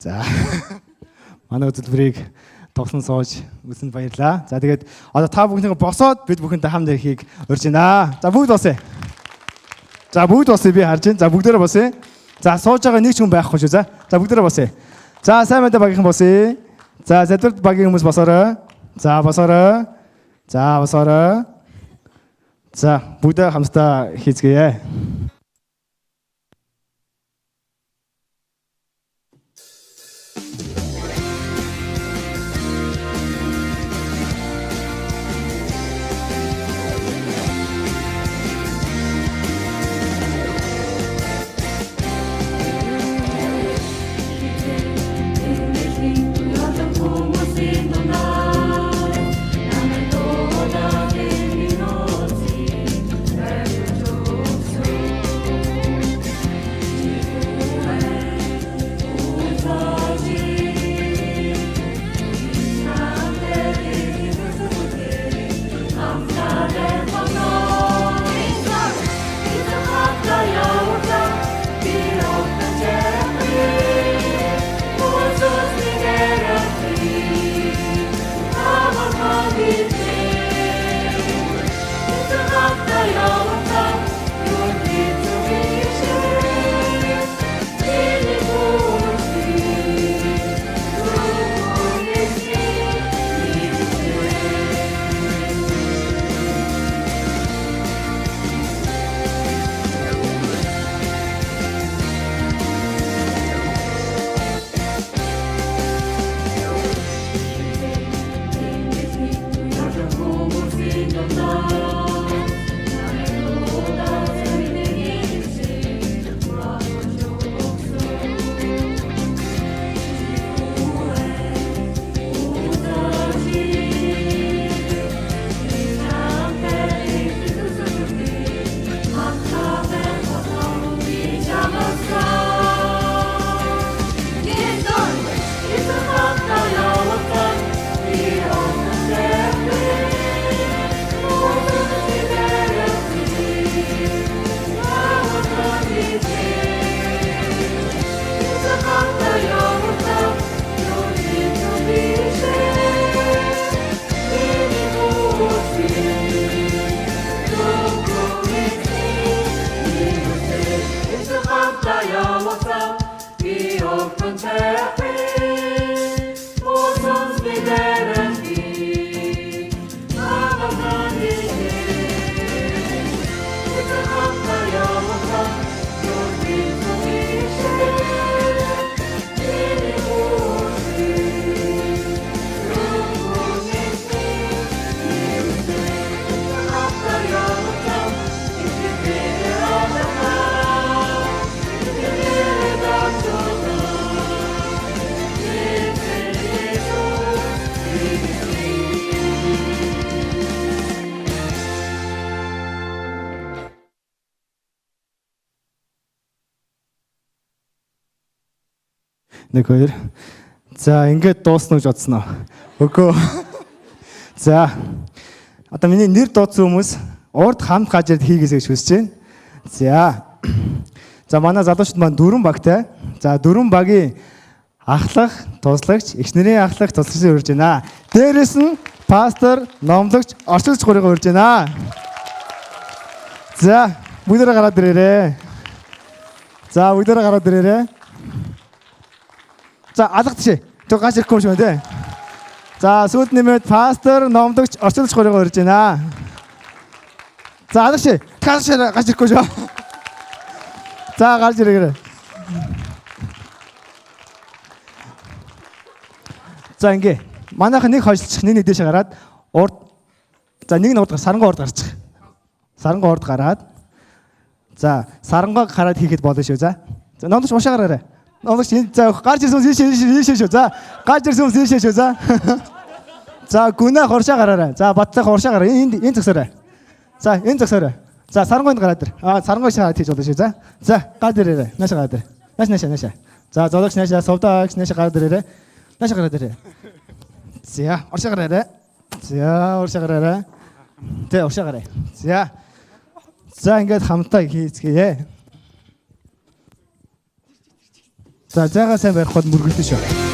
За манай үзэлбэрийг тогсон сууж үзсэнд баярлаа. За тэгээд одоо та бүхнийг босоод бид бүхэндээ хамт ярихыг урьж байна. За бүгд босъё. За бүгд босъё, би харж байна. За бүгдээрээ босъё. За сууж байгаа нэг ч хүн байхгүй шүү. За бүгдээрээ босъё. За сайн мэдээ багийнхан босъё. За задварт багийн хүмүүс босоорой. За босоорой. За босоорой. За бүгдээ хамтдаа хийцгээе. Нэг хоёр. За ингээд дуусна гэж бодсон уу? Үгүй. За. Одоо миний нэр дуудсан хүмүүс урд хамт гаж ирд хийгээсэй гэж хүсэж байна. За. За манай залуучууд маань 4 багтай. За 4 багийн ахлах, туслагч, эхнэрийн ахлах, туслагчийг урьж байна. Дээрээс нь пастор, номлогч, орчуулж гурыг урьж байна. За, бүгдээрээ гараад ирээрэй. За, бүгдээрээ гараад ирээрэй. За, алга тишээ. Тэг гаж ирэхгүй юм шиг байна те. За, сүүлд нэмээд пастор, номлогч, орчуулж гурыг урьж байна. За, алга тишээ. Гаж ирэхгүй шүү. За гарч ирээрэй. За ингээ. Манайхан нэг хойшлчих, нэг дэше гараад урд. За нэг нь урд сарангой урд гарчих. Сарангой урд гараад. За сарангой гараад хийхэд болно шүү. За. За ноолч уушаа гараарай. Ноолч энэ за гарч ирсэн ийшээ шүү. За гарч ирсэн ийшээ шүү. За. За гүнэ хоршоо гараарай. За баттай хоршоо гараа. Энэ зөксөрөө. За энэ зөксөрөө. За сарангойд гараад ир. Сарангой шахаад хийж болно шүү. За. За гараад ирээрэй. Нааш гараад ир. Нааш. За зодогч наашаа, совдогч наашаа гараад ирээрэй. Наашаа гараад ирээрэй. За оршоо гараарай. За оршоо гараарай. Тэ оршоо гараа. За ингээд хамтаа хийцгээе. За зайгаа сайн барих бол мөргөлдөн шүү.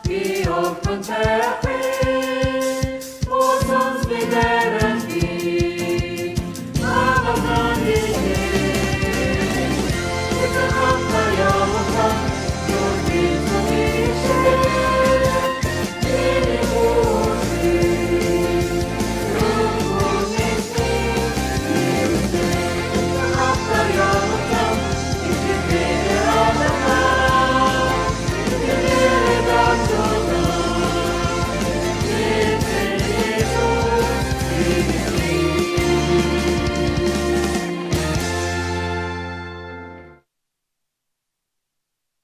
Be open